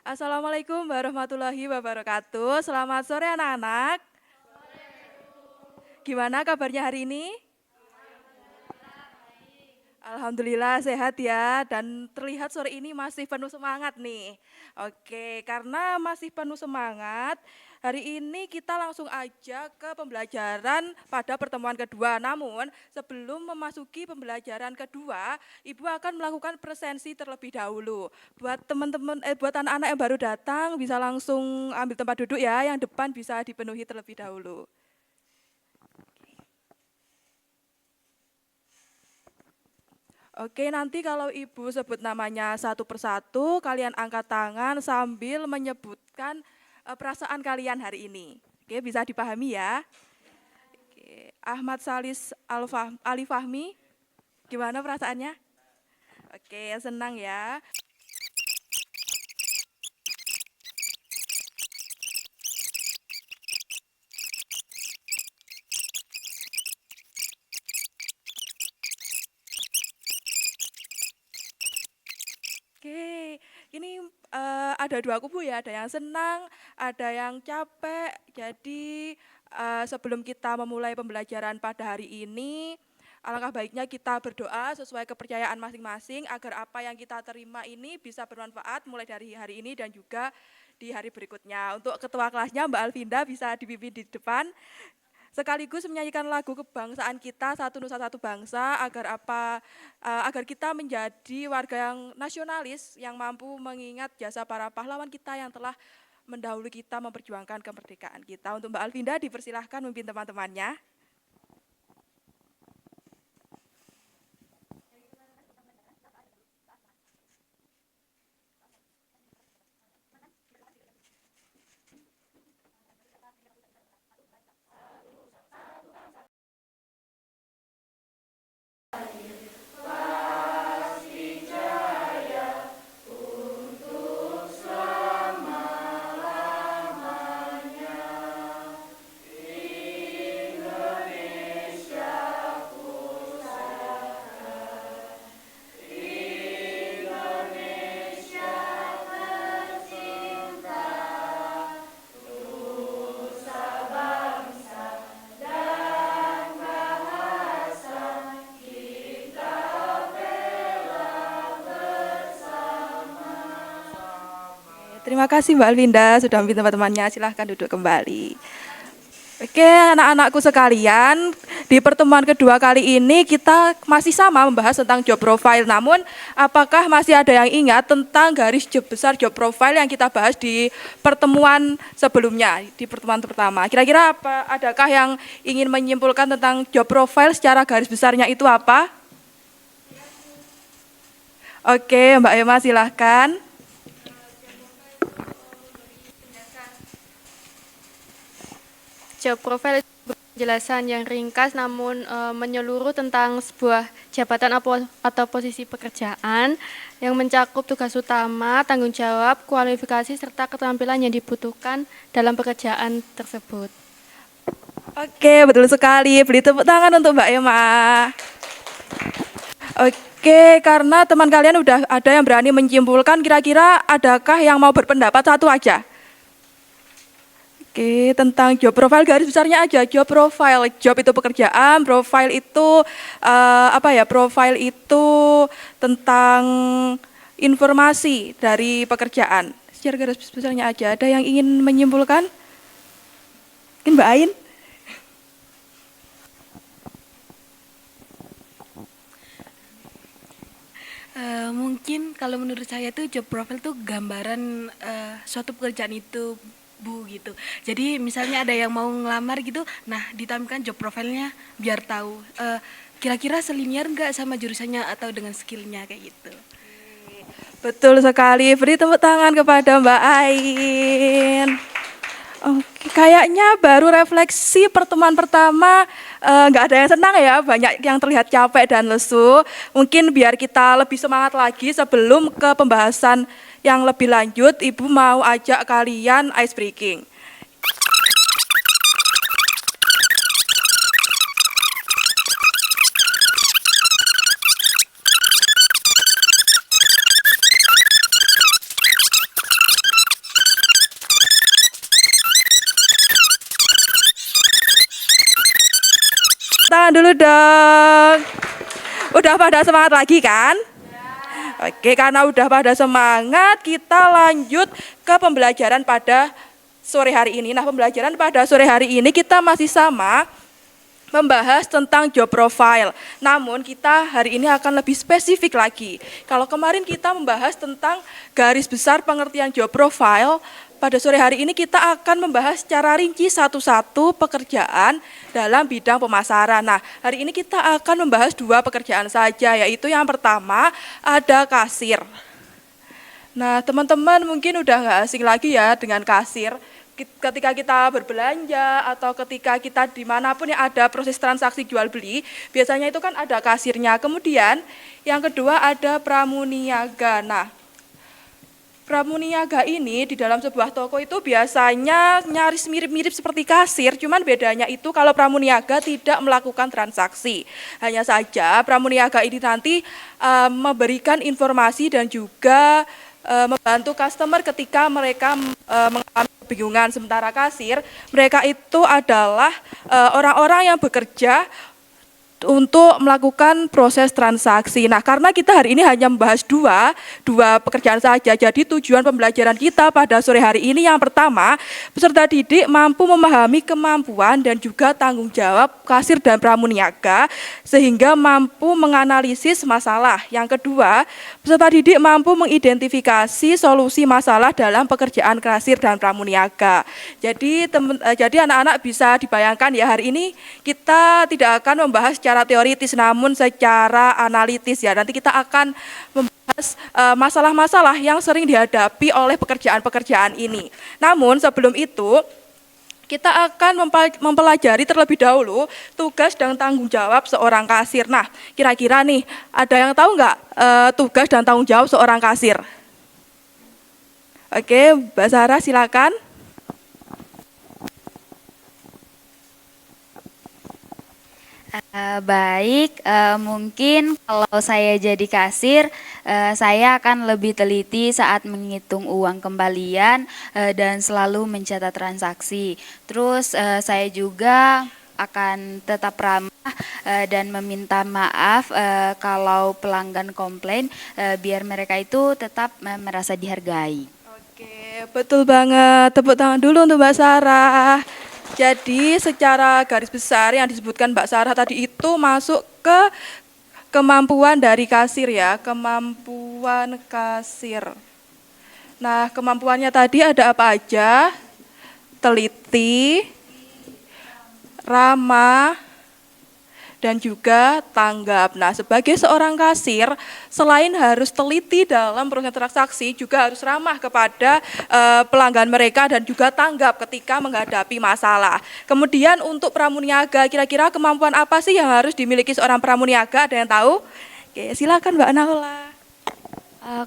Assalamualaikum warahmatullahi wabarakatuh. Selamat sore anak-anak. Gimana kabarnya hari ini? Alhamdulillah sehat ya dan terlihat sore ini masih penuh semangat nih. Oke, karena masih penuh semangat, hari ini kita langsung aja ke pembelajaran pada pertemuan kedua. Namun, sebelum memasuki pembelajaran kedua, Ibu akan melakukan presensi terlebih dahulu. Buat teman-teman buat anak-anak yang baru datang bisa langsung ambil tempat duduk ya, yang depan bisa dipenuhi terlebih dahulu. Oke, nanti kalau Ibu sebut namanya satu persatu, kalian angkat tangan sambil menyebutkan perasaan kalian hari ini. Oke, bisa dipahami ya. Oke, Ahmad Salis Ali Fahmi, gimana perasaannya? Oke, senang ya. Oke, ini ada dua kubu ya, ada yang senang, ada yang capek. Jadi sebelum kita memulai pembelajaran pada hari ini, alangkah baiknya kita berdoa sesuai kepercayaan masing-masing agar apa yang kita terima ini bisa bermanfaat mulai dari hari ini dan juga di hari berikutnya. Untuk ketua kelasnya Mbak Alvinda bisa dipimpin di depan sekaligus menyanyikan lagu kebangsaan kita Satu Nusa Satu Bangsa agar kita menjadi warga yang nasionalis yang mampu mengingat jasa para pahlawan kita yang telah mendahului kita memperjuangkan kemerdekaan kita. Untuk Mbak Alvinda dipersilahkan memimpin teman-temannya. Terima kasih Mbak Alvinda sudah memimpin teman-temannya. Silahkan duduk kembali. Oke, anak-anakku sekalian, di pertemuan kedua kali ini kita masih sama membahas tentang job profile. Namun, apakah masih ada yang ingat tentang garis job besar job profile yang kita bahas di pertemuan sebelumnya, di pertemuan pertama? Kira-kira adakah yang ingin menyimpulkan tentang job profile secara garis besarnya itu apa? Oke, Mbak Emma silahkan. Job profile itu penjelasan yang ringkas namun menyeluruh tentang sebuah jabatan atau posisi pekerjaan yang mencakup tugas utama, tanggung jawab, kualifikasi, serta keterampilan yang dibutuhkan dalam pekerjaan tersebut. Oke, betul sekali. Beri tepuk tangan untuk Mbak Emma. Oke, karena teman kalian udah ada yang berani menyimpulkan, kira-kira adakah yang mau berpendapat satu aja? Oke, tentang job profile garis besarnya aja. Job profile, job itu pekerjaan, profile itu Profile itu tentang informasi dari pekerjaan. Secara garis besarnya aja. Ada yang ingin menyimpulkan? Mungkin Mbak Ain? Mungkin kalau menurut saya tuh job profile tuh gambaran suatu pekerjaan itu Bu gitu. Jadi misalnya ada yang mau ngelamar gitu, nah ditampilkan job profilnya biar tahu kira-kira selinier nggak sama jurusannya atau dengan skillnya kayak gitu. Betul sekali. Beri tepuk tangan kepada Mbak Ain. Oke, kayaknya baru refleksi pertemuan pertama nggak ada yang senang ya, banyak yang terlihat capek dan lesu. Mungkin biar kita lebih semangat lagi sebelum ke pembahasan yang lebih lanjut, Ibu mau ajak kalian ice breaking. tangan dulu dong. Udah pada semangat lagi kan? Oke, karena udah pada semangat, kita lanjut ke pembelajaran pada sore hari ini. Nah, pembelajaran pada sore hari ini kita masih sama membahas tentang job profile. Namun kita hari ini akan lebih spesifik lagi. Kalau kemarin kita membahas tentang garis besar pengertian job profile, pada sore hari ini kita akan membahas secara rinci satu-satu pekerjaan dalam bidang pemasaran. Nah, hari ini kita akan membahas 2 pekerjaan saja, yaitu yang pertama ada kasir. Nah, teman-teman mungkin udah nggak asing lagi ya dengan kasir. Ketika kita berbelanja atau ketika kita dimanapun yang ada proses transaksi jual beli, biasanya itu kan ada kasirnya. Kemudian yang kedua ada pramuniaga. Nah, pramuniaga ini di dalam sebuah toko itu biasanya nyaris mirip-mirip seperti kasir, cuman bedanya itu kalau pramuniaga tidak melakukan transaksi. Hanya saja pramuniaga ini nanti memberikan informasi dan juga membantu customer ketika mereka mengalami kebingungan. Sementara kasir, mereka itu adalah orang-orang yang bekerja untuk melakukan proses transaksi. Nah, karena kita hari ini hanya membahas dua pekerjaan saja, jadi tujuan pembelajaran kita pada sore hari ini yang pertama, peserta didik mampu memahami kemampuan dan juga tanggung jawab kasir dan pramuniaga sehingga mampu menganalisis masalah. Yang kedua, peserta didik mampu mengidentifikasi solusi masalah dalam pekerjaan kasir dan pramuniaga. Jadi anak-anak bisa dibayangkan ya, hari ini kita tidak akan membahas secara teoritis namun secara analitis ya. Nanti kita akan membahas masalah-masalah yang sering dihadapi oleh pekerjaan-pekerjaan ini. Namun sebelum itu kita akan mempelajari terlebih dahulu tugas dan tanggung jawab seorang kasir. Nah, kira-kira nih ada yang tahu nggak tugas dan tanggung jawab seorang kasir? Oke, Mbak Sarah silakan. Baik, mungkin kalau saya jadi kasir, saya akan lebih teliti saat menghitung uang kembalian dan selalu mencatat transaksi. Terus saya juga akan tetap ramah dan meminta maaf kalau pelanggan komplain, biar mereka itu tetap merasa dihargai. Oke, betul banget. Tepuk tangan dulu untuk Mbak Sarah. Jadi secara garis besar yang disebutkan Mbak Sarah tadi itu masuk ke kemampuan dari kasir ya, kemampuan kasir. Nah, kemampuannya tadi ada apa aja? Teliti, ramah, dan juga tanggap. Nah, sebagai seorang kasir, selain harus teliti dalam proses transaksi, juga harus ramah kepada pelanggan mereka dan juga tanggap ketika menghadapi masalah. Kemudian untuk pramuniaga, kira-kira kemampuan apa sih yang harus dimiliki seorang pramuniaga? Ada yang tahu? Oke, silakan Mbak Naula.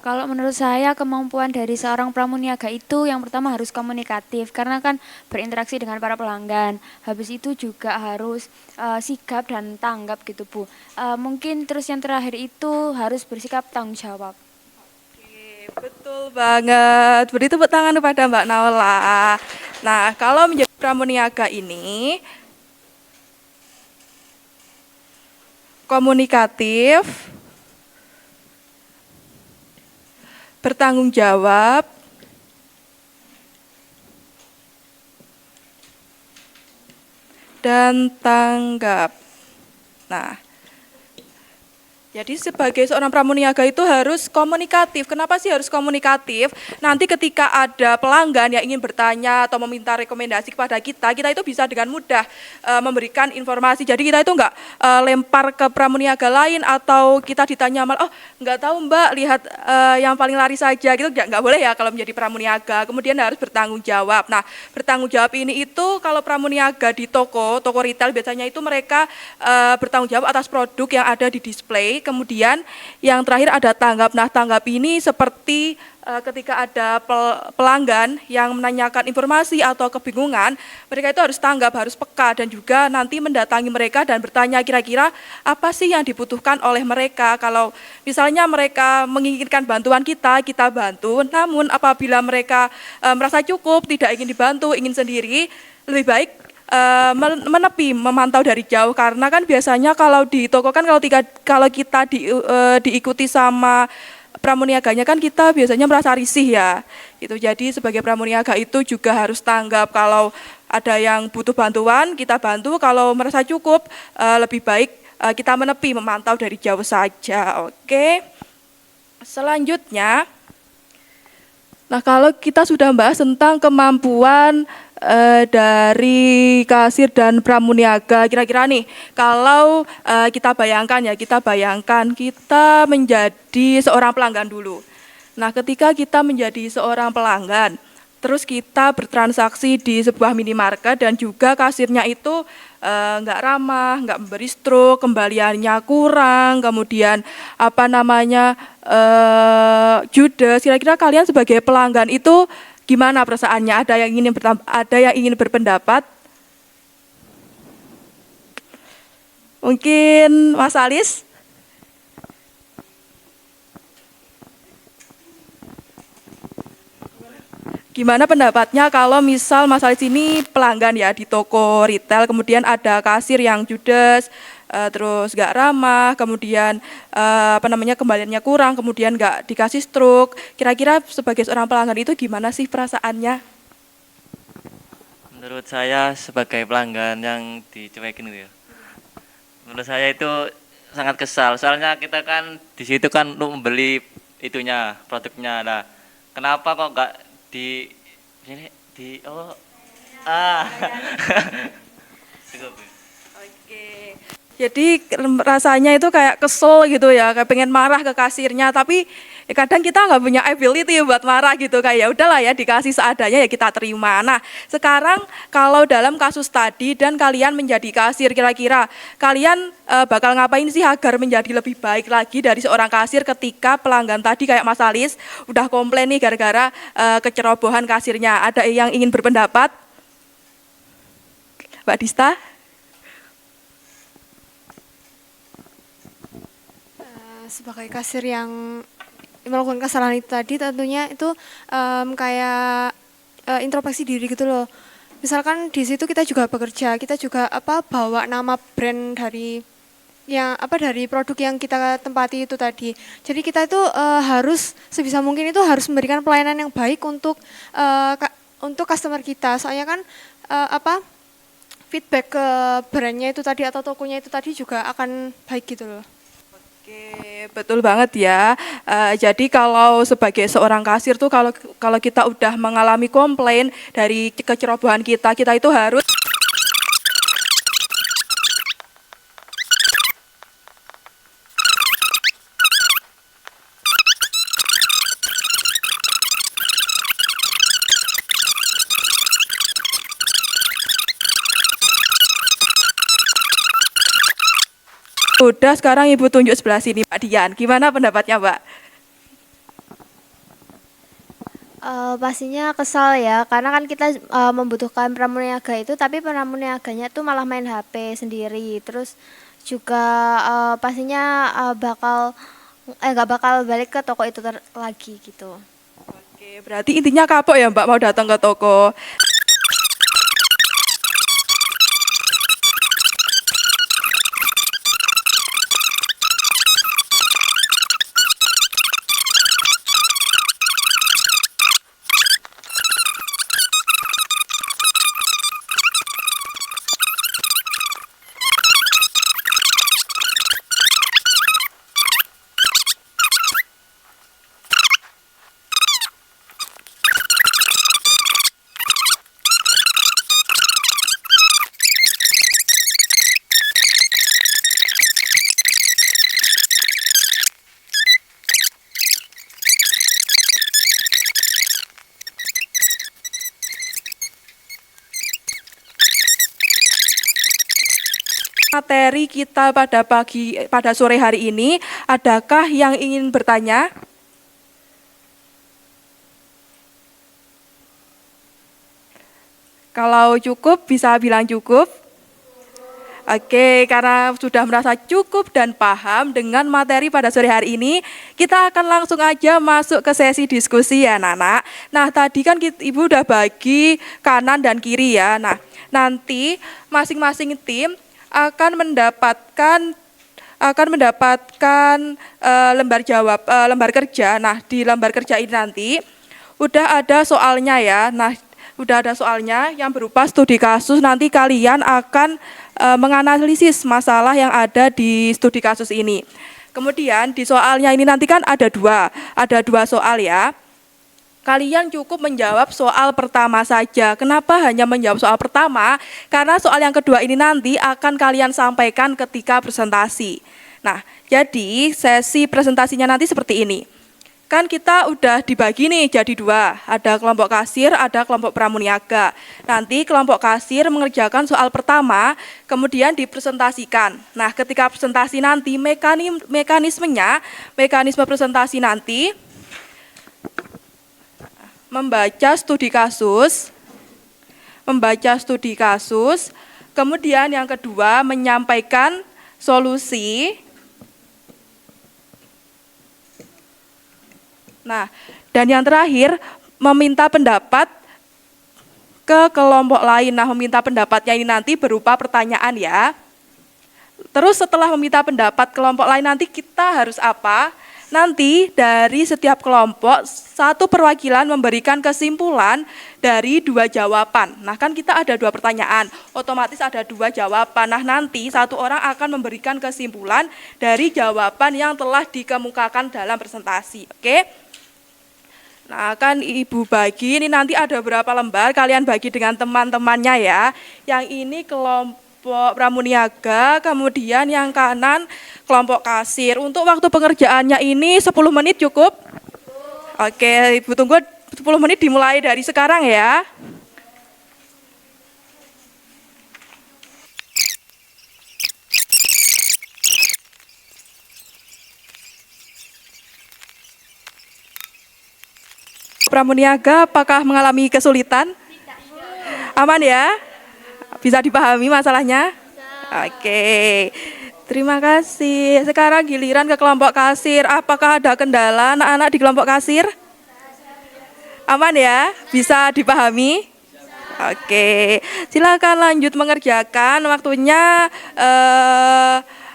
Kalau menurut saya kemampuan dari seorang pramuniaga itu yang pertama harus komunikatif karena kan berinteraksi dengan para pelanggan. Habis itu juga harus sigap dan tanggap gitu Bu. Mungkin terus yang terakhir itu harus bersikap tanggung jawab. Oke, betul banget. Beri tepuk tangan kepada Mbak Naula. Nah, kalau menjadi pramuniaga ini komunikatif, bertanggung jawab, dan tanggap. Nah, jadi sebagai seorang pramuniaga itu harus komunikatif. Kenapa sih harus komunikatif? Nanti ketika ada pelanggan yang ingin bertanya atau meminta rekomendasi kepada kita, kita itu bisa dengan mudah memberikan informasi. Jadi kita itu enggak lempar ke pramuniaga lain atau kita ditanya malah, oh enggak tahu Mbak, lihat yang paling lari saja gitu. Enggak boleh ya kalau menjadi pramuniaga. Kemudian harus bertanggung jawab. Nah, bertanggung jawab ini itu kalau pramuniaga di toko retail biasanya itu mereka bertanggung jawab atas produk yang ada di display. Kemudian yang terakhir ada tanggap. Nah, tanggap ini seperti ketika ada pelanggan yang menanyakan informasi atau kebingungan, mereka itu harus tanggap, harus peka dan juga nanti mendatangi mereka dan bertanya kira-kira apa sih yang dibutuhkan oleh mereka. Kalau misalnya mereka menginginkan bantuan kita bantu. Namun apabila mereka merasa cukup, tidak ingin dibantu, ingin sendiri, lebih baik menepi, memantau dari jauh karena kan biasanya kalau di toko kan kalau kita diikuti sama pramuniaganya kan kita biasanya merasa risih ya. Gitu. Jadi sebagai pramuniaga itu juga harus tanggap kalau ada yang butuh bantuan kita bantu, kalau merasa cukup lebih baik kita menepi, memantau dari jauh saja. Oke. Selanjutnya, nah kalau kita sudah bahas tentang kemampuan dari kasir dan pramuniaga, kira-kira nih kalau kita bayangkan kita menjadi seorang pelanggan dulu. Nah ketika kita menjadi seorang pelanggan, terus kita bertransaksi di sebuah minimarket dan juga kasirnya itu nggak ramah, nggak memberi struk, kembaliannya kurang, kemudian judes. Kira-kira kalian sebagai pelanggan itu gimana perasaannya? Ada yang ingin berpendapat? Mungkin Mas Alis? Gimana pendapatnya kalau misal Mas Alis ini pelanggan ya di toko retail, kemudian ada kasir yang judes, terus nggak ramah, kemudian kembaliannya kurang, kemudian nggak dikasih struk. Kira-kira sebagai seorang pelanggan itu gimana sih perasaannya? Menurut saya sebagai pelanggan yang dicuekin gitu ya. Menurut saya itu sangat kesal. Soalnya kita kan di situ kan untuk membeli itunya, produknya. Nah, kenapa kok nggak di oh ah cukup. Oke. Jadi rasanya itu kayak kesel gitu ya, kayak pengen marah ke kasirnya, tapi kadang kita nggak punya ability buat marah gitu, kayak ya udahlah ya dikasih seadanya ya kita terima. Nah sekarang kalau dalam kasus tadi dan kalian menjadi kasir, kira-kira kalian bakal ngapain sih agar menjadi lebih baik lagi dari seorang kasir ketika pelanggan tadi kayak Mas Alis udah komplain nih gara-gara kecerobohan kasirnya. Ada yang ingin berpendapat? Mbak Dista? Sebagai kasir yang melakukan kesalahan itu tadi, tentunya itu kayak introspeksi diri gitu loh. Misalkan di situ kita juga bekerja, kita juga bawa nama brand dari dari produk yang kita tempati itu tadi. Jadi kita itu harus sebisa mungkin itu harus memberikan pelayanan yang baik untuk customer kita. Soalnya kan feedback ke brandnya itu tadi atau tokonya itu tadi juga akan baik gitu loh. Oke, betul banget ya. Jadi kalau sebagai seorang kasir tuh kalau kita udah mengalami komplain dari kecerobohan kita itu harus udah. Sekarang Ibu tunjuk sebelah sini Pak Dian. Gimana pendapatnya Mbak? Pastinya kesal ya, karena kan kita membutuhkan pramuniaga itu, tapi pramuniaganya tuh malah main HP sendiri. Terus juga pastinya nggak bakal balik ke toko itu lagi gitu. Oke, berarti intinya kapok ya Mbak mau datang ke toko. Materi kita pada sore hari ini, adakah yang ingin bertanya? Kalau cukup bisa bilang cukup. Oke, karena sudah merasa cukup dan paham dengan materi pada sore hari ini, kita akan langsung aja masuk ke sesi diskusi ya, Nana. Nah, tadi kan Ibu udah bagi kanan dan kiri ya. Nah, nanti masing-masing tim akan mendapatkan lembar kerja. Nah, di lembar kerja ini nanti udah ada soalnya ya. Nah, udah ada soalnya yang berupa studi kasus. Nanti kalian akan menganalisis masalah yang ada di studi kasus ini. Kemudian di soalnya ini nanti kan ada dua soal ya. Kalian cukup menjawab soal pertama saja. Kenapa hanya menjawab soal pertama? Karena soal yang kedua ini nanti akan kalian sampaikan ketika presentasi. Nah, jadi sesi presentasinya nanti seperti ini. Kan kita udah dibagi nih jadi dua, ada kelompok kasir, ada kelompok pramuniaga. Nanti kelompok kasir mengerjakan soal pertama, kemudian dipresentasikan. Nah, ketika presentasi nanti mekanisme presentasi nanti membaca studi kasus, kemudian yang kedua menyampaikan solusi. Nah, dan yang terakhir meminta pendapat ke kelompok lain. Nah, meminta pendapatnya ini nanti berupa pertanyaan ya. Terus setelah meminta pendapat kelompok lain nanti kita harus apa? Nanti dari setiap kelompok satu perwakilan memberikan kesimpulan dari dua jawaban. Nah, kan kita ada dua pertanyaan, otomatis ada dua jawaban. Nah, nanti satu orang akan memberikan kesimpulan dari jawaban yang telah dikemukakan dalam presentasi. Oke? Nah, kan Ibu bagi, ini nanti ada berapa lembar, kalian bagi dengan teman-temannya ya. Yang ini kelompok pramuniaga, kemudian yang kanan kelompok kasir. Untuk waktu pengerjaannya ini 10 menit cukup? Oke, Ibu tunggu 10 menit dimulai dari sekarang ya. Pramuniaga apakah mengalami kesulitan? Aman ya? Bisa dipahami masalahnya? Oke. Terima kasih. Sekarang giliran ke kelompok kasir. Apakah ada kendala anak-anak di kelompok kasir? Aman ya? Bisa dipahami? Oke. Silakan lanjut mengerjakan. Waktunya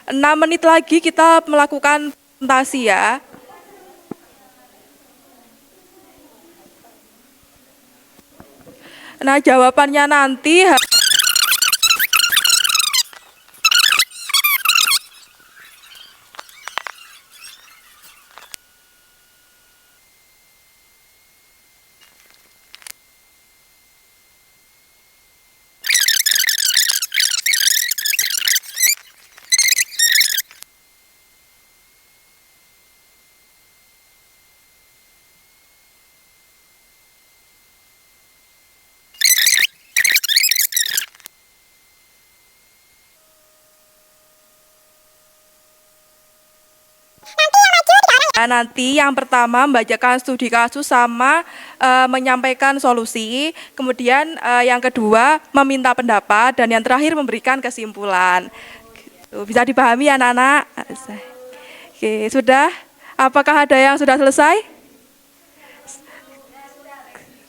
6 menit lagi kita melakukan presentasi ya. Nah, jawabannya nanti nanti yang pertama membacakan studi kasus sama menyampaikan solusi, kemudian yang kedua meminta pendapat, dan yang terakhir memberikan kesimpulan. Bisa dipahami ya anak-anak? Oke, sudah? Apakah ada yang sudah selesai?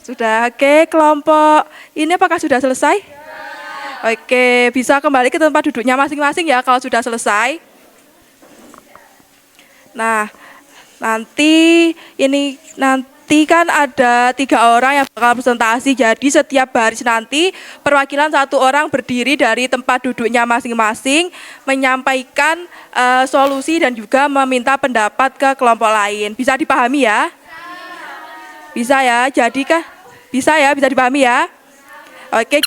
Sudah, oke. Kelompok ini apakah sudah selesai? Oke, bisa kembali ke tempat duduknya masing-masing ya kalau sudah selesai. Nah, nanti kan ada 3 orang yang bakal presentasi, jadi setiap baris nanti perwakilan 1 orang berdiri dari tempat duduknya masing-masing menyampaikan solusi dan juga meminta pendapat ke kelompok lain. Bisa dipahami ya? Bisa ya? Jadikah? Bisa ya? Bisa dipahami ya? Oke.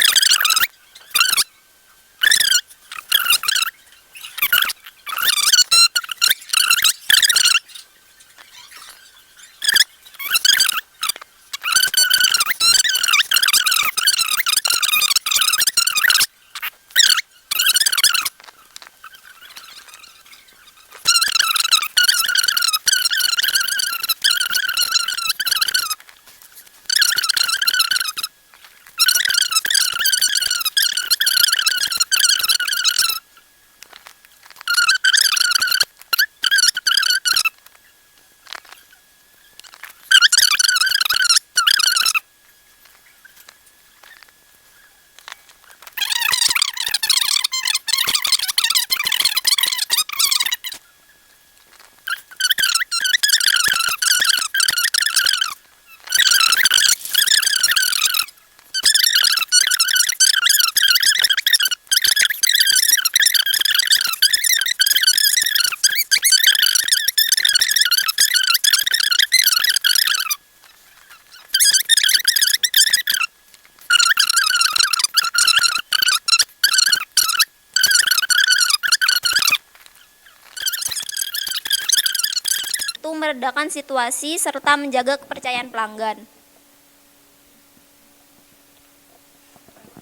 meredakan situasi serta menjaga kepercayaan pelanggan.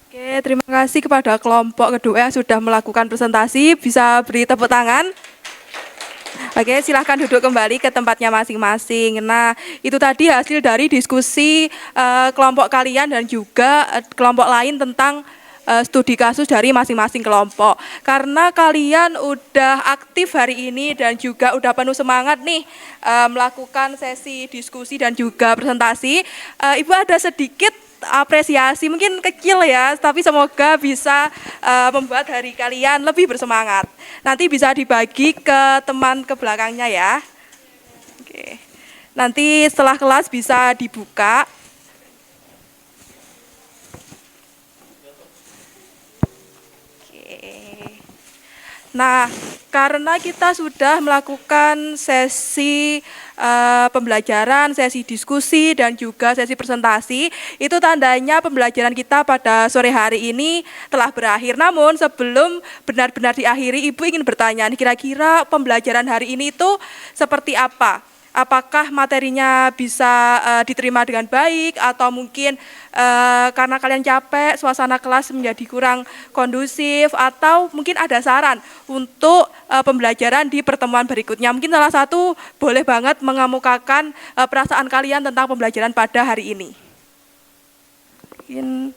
Oke, terima kasih kepada kelompok kedua yang sudah melakukan presentasi. Bisa beri tepuk tangan. Oke, silahkan duduk kembali ke tempatnya masing-masing. Nah, itu tadi hasil dari diskusi kelompok kalian dan juga kelompok lain tentang studi kasus dari masing-masing kelompok. Karena kalian udah aktif hari ini dan juga udah penuh semangat nih melakukan sesi diskusi dan juga presentasi. Ibu ada sedikit apresiasi, mungkin kecil ya, tapi semoga bisa membuat hari kalian lebih bersemangat. Nanti bisa dibagi ke teman ke belakangnya ya. Oke. Nanti setelah kelas bisa dibuka. Nah, karena kita sudah melakukan sesi pembelajaran, sesi diskusi, dan juga sesi presentasi, itu tandanya pembelajaran kita pada sore hari ini telah berakhir. Namun sebelum benar-benar diakhiri, Ibu ingin bertanya, kira-kira pembelajaran hari ini itu seperti apa? Apakah materinya bisa diterima dengan baik atau mungkin karena kalian capek, suasana kelas menjadi kurang kondusif, atau mungkin ada saran untuk pembelajaran di pertemuan berikutnya. Mungkin salah satu boleh banget mengemukakan perasaan kalian tentang pembelajaran pada hari ini. Mungkin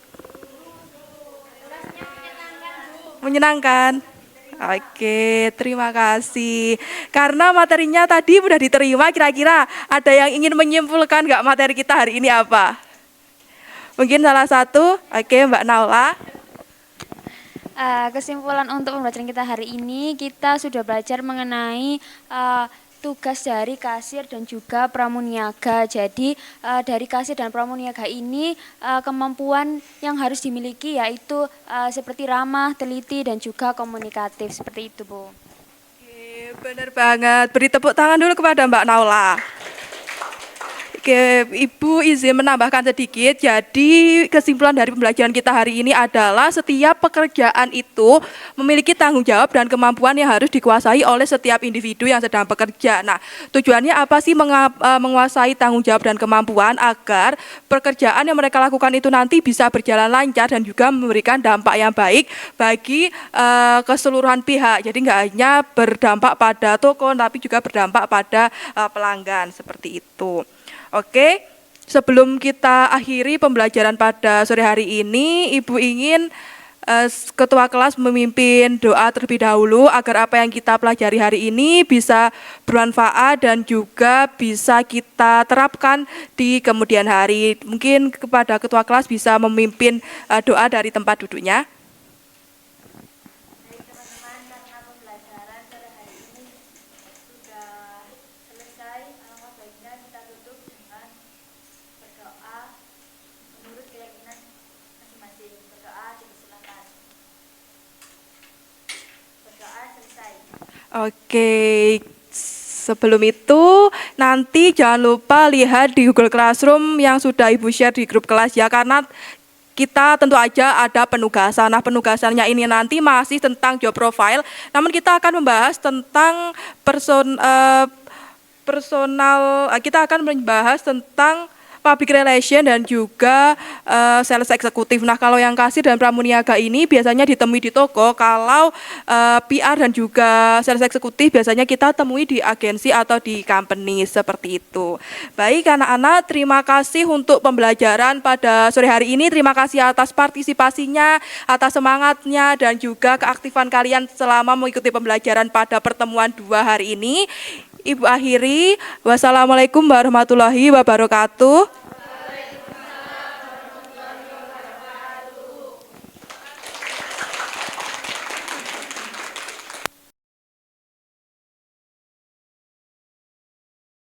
menyenangkan. Oke, terima kasih. Karena materinya tadi sudah diterima, kira-kira ada yang ingin menyimpulkan nggak materi kita hari ini apa? Mungkin salah satu, oke Mbak Naula. Kesimpulan untuk pembelajaran kita hari ini, kita sudah belajar mengenai tugas dari kasir dan juga pramuniaga. Jadi dari kasir dan pramuniaga ini kemampuan yang harus dimiliki yaitu seperti ramah, teliti, dan juga komunikatif. Seperti itu, Bu. Oke, benar banget. Beri tepuk tangan dulu kepada Mbak Naula. Oke, Ibu izin menambahkan sedikit. Jadi kesimpulan dari pembelajaran kita hari ini adalah setiap pekerjaan itu memiliki tanggung jawab dan kemampuan yang harus dikuasai oleh setiap individu yang sedang bekerja. Nah, tujuannya apa sih menguasai tanggung jawab dan kemampuan agar pekerjaan yang mereka lakukan itu nanti bisa berjalan lancar dan juga memberikan dampak yang baik bagi keseluruhan pihak. Jadi nggak hanya berdampak pada toko, tapi juga berdampak pada pelanggan, seperti itu. Oke, sebelum kita akhiri pembelajaran pada sore hari ini, Ibu ingin Ketua kelas memimpin doa terlebih dahulu agar apa yang kita pelajari hari ini bisa bermanfaat dan juga bisa kita terapkan di kemudian hari. Mungkin kepada Ketua kelas bisa memimpin doa dari tempat duduknya. Oke, sebelum itu nanti jangan lupa lihat di Google Classroom yang sudah Ibu share di grup kelas ya, karena kita tentu aja ada penugasan. Nah, penugasannya ini nanti masih tentang job profile, namun kita akan membahas tentang kita akan membahas tentang public relation dan juga sales eksekutif. Nah, kalau yang kasir dan pramuniaga ini biasanya ditemui di toko, kalau PR dan juga sales eksekutif biasanya kita temui di agensi atau di company, seperti itu. Baik anak-anak, terima kasih untuk pembelajaran pada sore hari ini. Terima kasih atas partisipasinya, atas semangatnya, dan juga keaktifan kalian selama mengikuti pembelajaran pada pertemuan 2 hari ini. Ibu akhiri, wassalamualaikum warahmatullahi wabarakatuh.